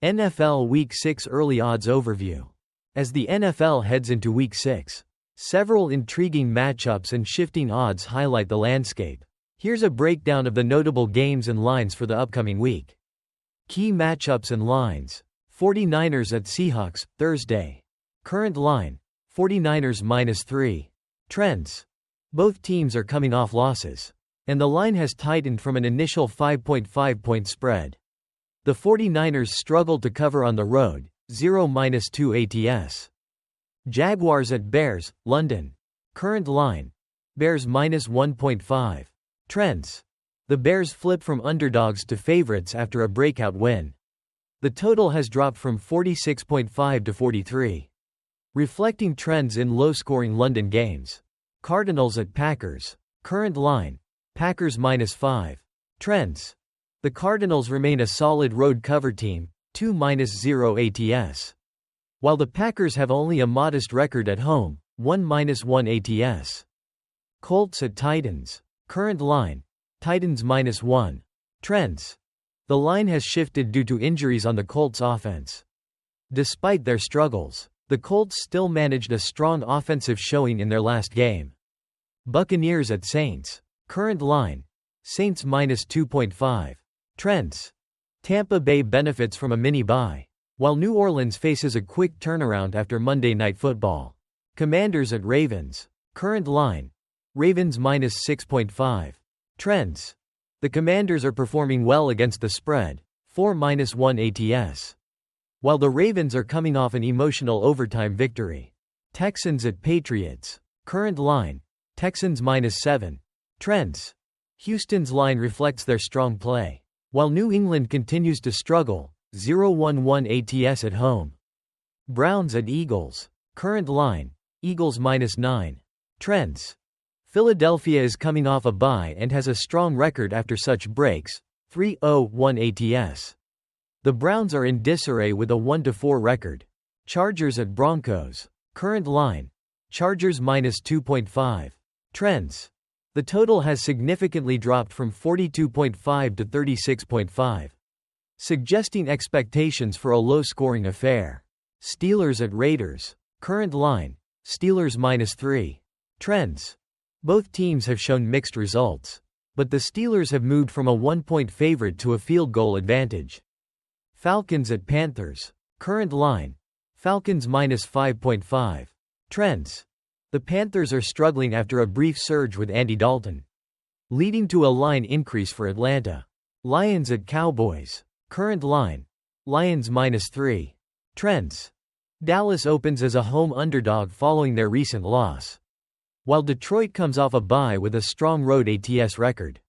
NFL Week 6 Early Odds Overview. As the NFL heads into Week 6, several intriguing matchups and shifting odds highlight the landscape. Here's a breakdown of the notable games and lines for the upcoming week. Key matchups and lines. 49ers at Seahawks, Thursday. Current line, 49ers -3. Trends. Both teams are coming off losses, and the line has tightened from an initial 5.5-point spread. The 49ers struggled to cover on the road, 0-2 ATS. Jaguars at Bears, London. Current line, Bears -1.5. Trends. The Bears flip from underdogs to favorites after a breakout win. The total has dropped from 46.5 to 43. Reflecting trends in low-scoring London games. Cardinals at Packers. Current line, Packers -5. Trends. The Cardinals remain a solid road cover team, 2-0 ATS. While the Packers have only a modest record at home, 1-1 ATS. Colts at Titans. Current line, Titans -1. Trends. The line has shifted due to injuries on the Colts offense. Despite their struggles, the Colts still managed a strong offensive showing in their last game. Buccaneers at Saints. Current line, Saints -2.5. Trends. Tampa Bay benefits from a mini-bye, while New Orleans faces a quick turnaround after Monday Night Football. Commanders at Ravens. Current line, Ravens -6.5. Trends. The Commanders are performing well against the spread, 4-1 ATS. While the Ravens are coming off an emotional overtime victory. Texans at Patriots. Current line, Texans -7. Trends. Houston's line reflects their strong play, while New England continues to struggle, 0-1 ATS at home. Browns at Eagles. Current line, Eagles -9. Trends. Philadelphia is coming off a bye and has a strong record after such breaks, 3-1 ATS. The Browns are in disarray with a 1-4 record. Chargers at Broncos. Current line, Chargers -2.5. Trends. The total has significantly dropped from 42.5 to 36.5, suggesting expectations for a low-scoring affair. Steelers at Raiders. Current line, Steelers -3. Trends. Both teams have shown mixed results, but the Steelers have moved from a 1-point favorite to a field goal advantage. Falcons at Panthers. Current line, Falcons -5.5. Trends. The Panthers are struggling after a brief surge with Andy Dalton, leading to a line increase for Atlanta. Lions at Cowboys. Current line, Lions -3. Trends. Dallas opens as a home underdog following their recent loss, while Detroit comes off a bye with a strong road ATS record.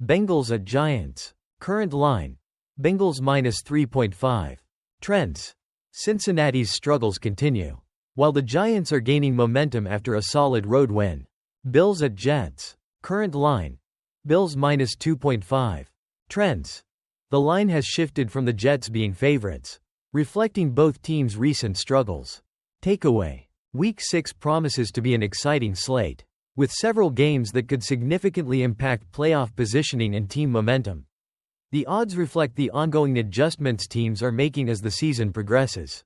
Bengals at Giants. Current line, Bengals -3.5. Trends. Cincinnati's struggles continue, while the Giants are gaining momentum after a solid road win. Bills at Jets. Current line, Bills -2.5. Trends. The line has shifted from the Jets being favorites, reflecting both teams' recent struggles. Takeaway. Week 6 promises to be an exciting slate, with several games that could significantly impact playoff positioning and team momentum. The odds reflect the ongoing adjustments teams are making as the season progresses,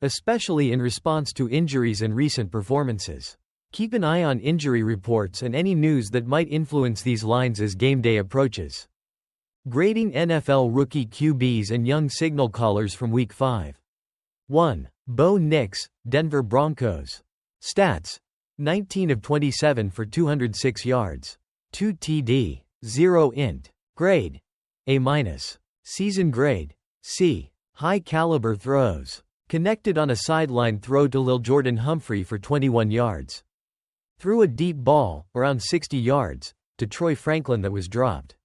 especially in response to injuries and recent performances. Keep an eye on injury reports and any news that might influence these lines as game day approaches. Grading NFL rookie QBs and young signal callers from Week 5. 1. Bo Nix, Denver Broncos. Stats: 19 of 27 for 206 yards, 2 TD, 0 int. Grade: A-. Season grade: C. High caliber throws. Connected on a sideline throw to Lil Jordan Humphrey for 21 yards. Threw a deep ball, around 60 yards, to Troy Franklin that was dropped.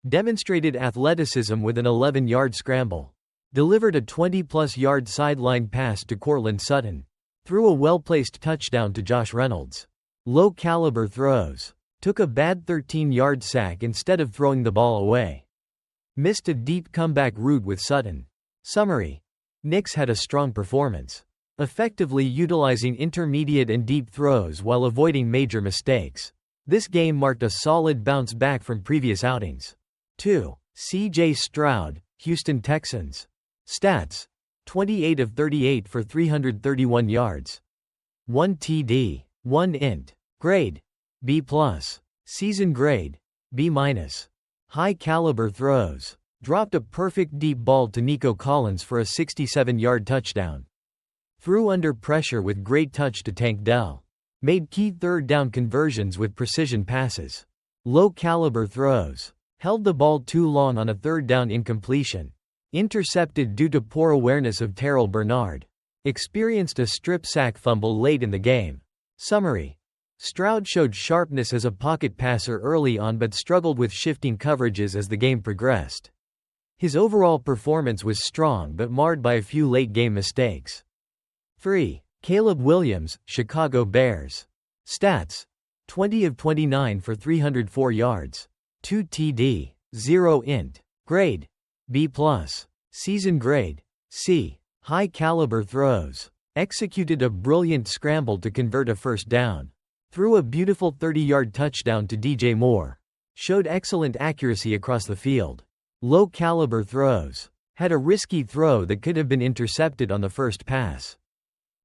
Demonstrated athleticism with an 11-yard scramble. Delivered a 20-plus yard sideline pass to Courtland Sutton. Threw a well-placed touchdown to Josh Reynolds. Low caliber throws. Took a bad 13-yard sack instead of throwing the ball away. Missed a deep comeback route with Sutton. Summary. Nix had a strong performance, effectively utilizing intermediate and deep throws while avoiding major mistakes. This game marked a solid bounce back from previous outings. 2. C.J. Stroud, Houston Texans. Stats: 28 of 38 for 331 yards. 1 TD. 1 int. Grade: B+. Season grade: B-. High caliber throws. Dropped a perfect deep ball to Nico Collins for a 67-yard touchdown. Threw under pressure with great touch to Tank Dell. Made key third down conversions with precision passes. Low caliber throws. Held the ball too long on a third down incompletion. Intercepted due to poor awareness of Terrell Bernard. Experienced a strip sack fumble late in the game. Summary: Stroud showed sharpness as a pocket passer early on but struggled with shifting coverages as the game progressed. His overall performance was strong but marred by a few late-game mistakes. 3. Caleb Williams, Chicago Bears. Stats: 20 of 29 for 304 yards. 2 TD. 0 int. Grade: B+. Season grade: C. High caliber throws. Executed a brilliant scramble to convert a first down. Threw a beautiful 30-yard touchdown to DJ Moore. Showed excellent accuracy across the field. Low caliber throws. Had a risky throw that could have been intercepted on the first pass.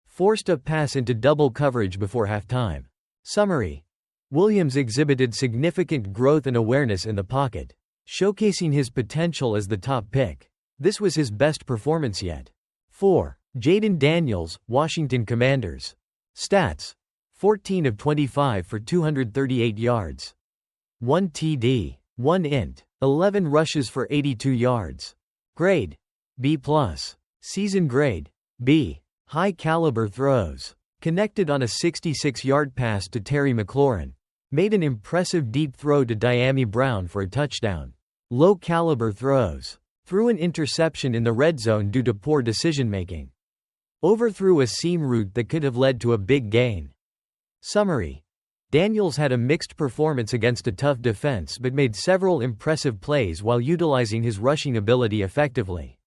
Forced a pass into double coverage before halftime. Summary: Williams exhibited significant growth and awareness in the pocket, showcasing his potential as the top pick. This was his best performance yet. 4. Jaden Daniels, Washington Commanders. Stats: 14 of 25 for 238 yards. 1 TD. 1 int. 11 rushes for 82 yards. Grade: B+. Season grade: B. High caliber throws. Connected on a 66-yard pass to Terry McLaurin. Made an impressive deep throw to Diami Brown for a touchdown. Low caliber throws. Threw an interception in the red zone due to poor decision-making. Overthrew a seam route that could have led to a big gain. Summary: Daniels had a mixed performance against a tough defense but made several impressive plays while utilizing his rushing ability effectively.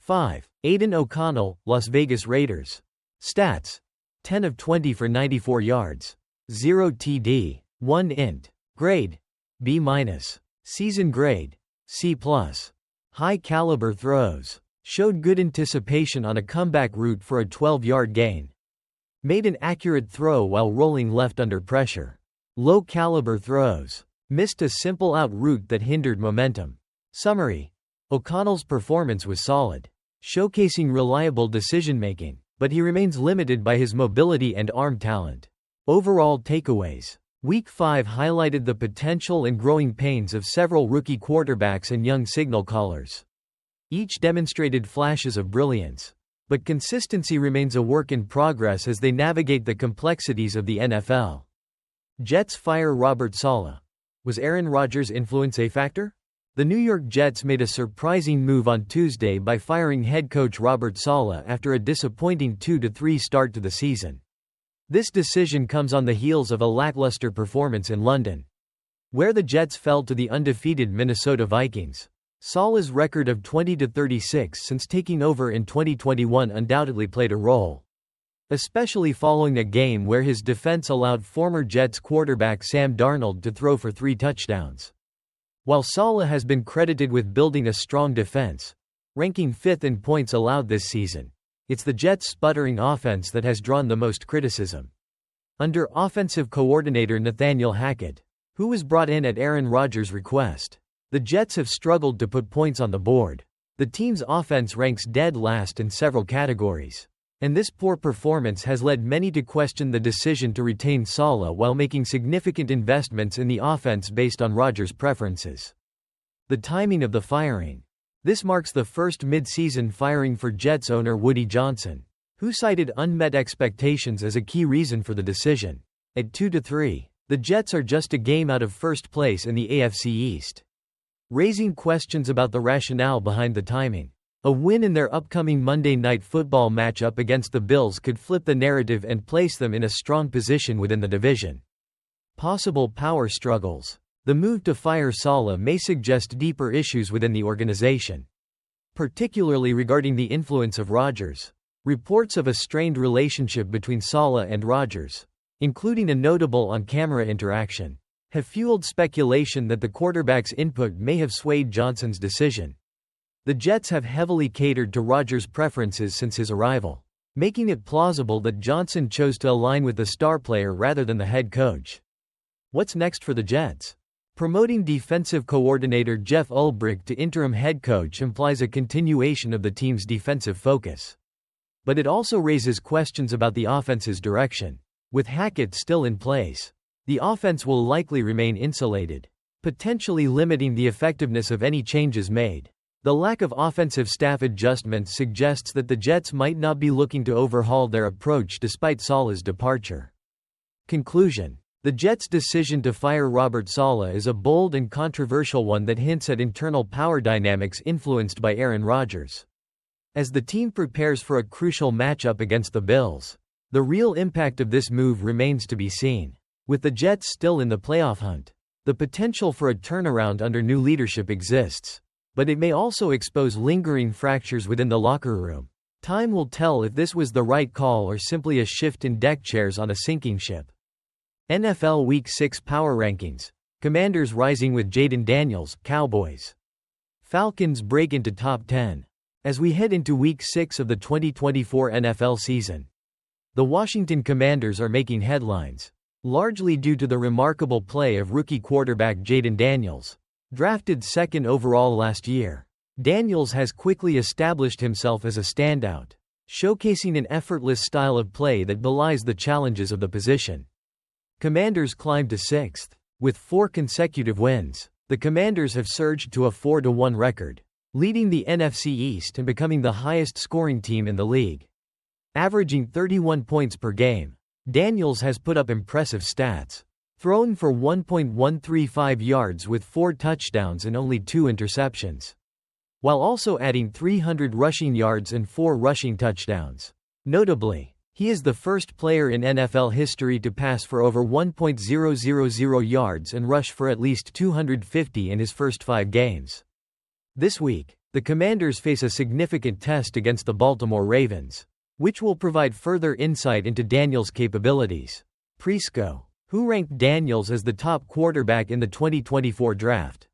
5. Aiden O'Connell, Las Vegas Raiders. Stats: 10 of 20 for 94 yards. 0 TD. 1 int. Grade: B-. Season grade: C+. High caliber throws. Showed good anticipation on a comeback route for a 12-yard gain. Made an accurate throw while rolling left under pressure. Low caliber throws. Missed a simple out route that hindered momentum. Summary: O'Connell's performance was solid, showcasing reliable decision-making, but he remains limited by his mobility and arm talent. Overall takeaways: Week 5 highlighted the potential and growing pains of several rookie quarterbacks and young signal callers. Each demonstrated flashes of brilliance, but consistency remains a work in progress as they navigate the complexities of the NFL. Jets fire Robert Saleh. Was Aaron Rodgers' influence a factor? The New York Jets made a surprising move on Tuesday by firing head coach Robert Saleh after a disappointing 2-3 start to the season. This decision comes on the heels of a lackluster performance in London, where the Jets fell to the undefeated Minnesota Vikings. Saleh's record of 20-36 since taking over in 2021 undoubtedly played a role, especially following a game where his defense allowed former Jets quarterback Sam Darnold to throw for 3 touchdowns. While Saleh has been credited with building a strong defense, ranking 5th in points allowed this season, it's the Jets' sputtering offense that has drawn the most criticism. Under offensive coordinator Nathaniel Hackett, who was brought in at Aaron Rodgers' request, the Jets have struggled to put points on the board. The team's offense ranks dead last in several categories, and this poor performance has led many to question the decision to retain Saleh while making significant investments in the offense based on Rodgers' preferences. The timing of the firing. This marks the first mid-season firing for Jets owner Woody Johnson, who cited unmet expectations as a key reason for the decision. At 2-3, the Jets are just a game out of first place in the AFC East, raising questions about the rationale behind the timing. A win in their upcoming Monday Night Football matchup against the Bills could flip the narrative and place them in a strong position within the division. Possible power struggles. The move to fire Saleh may suggest deeper issues within the organization, particularly regarding the influence of Rodgers. Reports of a strained relationship between Saleh and Rodgers, including a notable on-camera interaction, have fueled speculation that the quarterback's input may have swayed Johnson's decision. The Jets have heavily catered to Rodgers' preferences since his arrival, making it plausible that Johnson chose to align with the star player rather than the head coach. What's next for the Jets? Promoting defensive coordinator Jeff Ulbrich to interim head coach implies a continuation of the team's defensive focus. But it also raises questions about the offense's direction. With Hackett still in place, the offense will likely remain insulated, potentially limiting the effectiveness of any changes made. The lack of offensive staff adjustments suggests that the Jets might not be looking to overhaul their approach despite Saleh's departure. Conclusion: the Jets' decision to fire Robert Saleh is a bold and controversial one that hints at internal power dynamics influenced by Aaron Rodgers. As the team prepares for a crucial matchup against the Bills, the real impact of this move remains to be seen. With the Jets still in the playoff hunt, the potential for a turnaround under new leadership exists, but it may also expose lingering fractures within the locker room. Time will tell if this was the right call or simply a shift in deck chairs on a sinking ship. NFL Week 6 Power Rankings. Commanders rising with Jaden Daniels, Cowboys. Falcons break into top 10. As we head into Week 6 of the 2024 NFL season, the Washington Commanders are making headlines, largely due to the remarkable play of rookie quarterback Jaden Daniels. Drafted second overall last year, Daniels has quickly established himself as a standout, showcasing an effortless style of play that belies the challenges of the position. Commanders climb to 6th. With 4 consecutive wins, the Commanders have surged to a 4-1 record, leading the NFC East and becoming the highest-scoring team in the league. Averaging 31 points per game, Daniels has put up impressive stats. Thrown for 1.135 yards with 4 touchdowns and only 2 interceptions, while also adding 300 rushing yards and 4 rushing touchdowns. Notably, he is the first player in NFL history to pass for over 1.000 yards and rush for at least 250 in his first 5 games. This week, the Commanders face a significant test against the Baltimore Ravens, which will provide further insight into Daniels' capabilities. Prisco, who ranked Daniels as the top quarterback in the 2024 draft,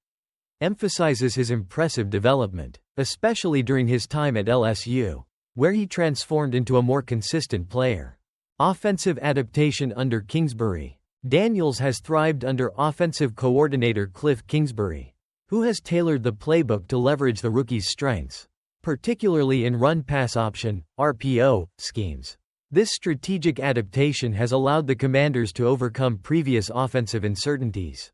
emphasizes his impressive development, especially during his time at LSU, where he transformed into a more consistent player. Offensive adaptation under Kingsbury. Daniels has thrived under offensive coordinator Cliff Kingsbury, who has tailored the playbook to leverage the rookie's strengths, particularly in run-pass option, RPO, schemes. This strategic adaptation has allowed the Commanders to overcome previous offensive uncertainties,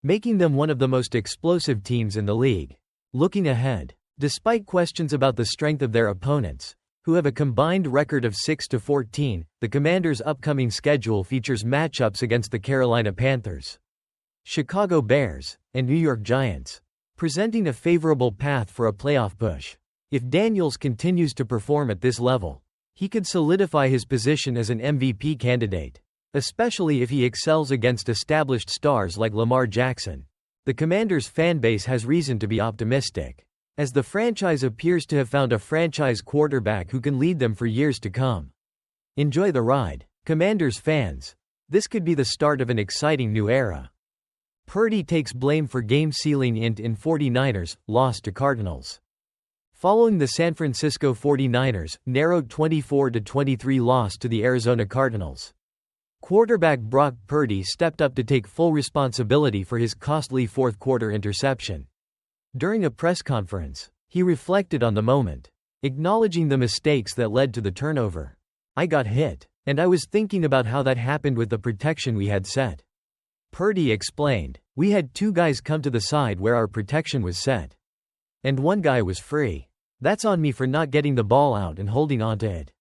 making them one of the most explosive teams in the league. Looking ahead, despite questions about the strength of their opponents, who have a combined record of 6-14, the Commanders' upcoming schedule features matchups against the Carolina Panthers, Chicago Bears, and New York Giants, presenting a favorable path for a playoff push. If Daniels continues to perform at this level, he could solidify his position as an MVP candidate, especially if he excels against established stars like Lamar Jackson. The Commanders' fanbase has reason to be optimistic, as the franchise appears to have found a franchise quarterback who can lead them for years to come. Enjoy the ride, Commanders fans. This could be the start of an exciting new era. Purdy takes blame for game-sealing int in 49ers loss to Cardinals. Following the San Francisco 49ers' narrowed 24-23 loss to the Arizona Cardinals, quarterback Brock Purdy stepped up to take full responsibility for his costly fourth-quarter interception. During a press conference, he reflected on the moment, acknowledging the mistakes that led to the turnover. "I got hit, and I was thinking about how that happened with the protection we had set." Purdy explained, "We had 2 guys come to the side where our protection was set, and 1 guy was free. That's on me for not getting the ball out and holding on to it."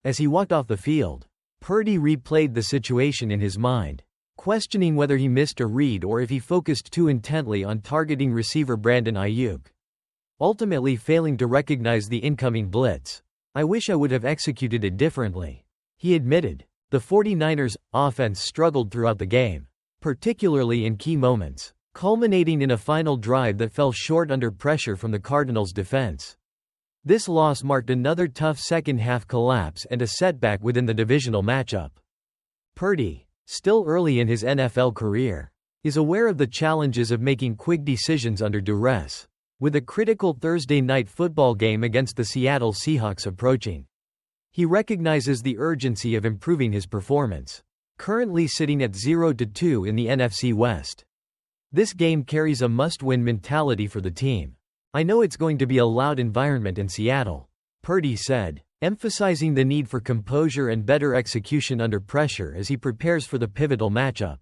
As he walked off the field, Purdy replayed the situation in his mind, questioning whether he missed a read or if he focused too intently on targeting receiver Brandon Ayuk, ultimately failing to recognize the incoming blitz. "I wish I would have executed it differently," he admitted. The 49ers' offense struggled throughout the game, particularly in key moments, culminating in a final drive that fell short under pressure from the Cardinals' defense. This loss marked another tough second-half collapse and a setback within the divisional matchup. Purdy, still early in his NFL career, is aware of the challenges of making quick decisions under duress. with a critical Thursday night football game against the Seattle Seahawks approaching. He recognizes the urgency of improving his performance, currently sitting at 0-2 in the NFC West. This game carries a must-win mentality for the team. I know it's going to be a loud environment in Seattle, Purdy said, emphasizing the need for composure and better execution under pressure as he prepares for the pivotal matchup.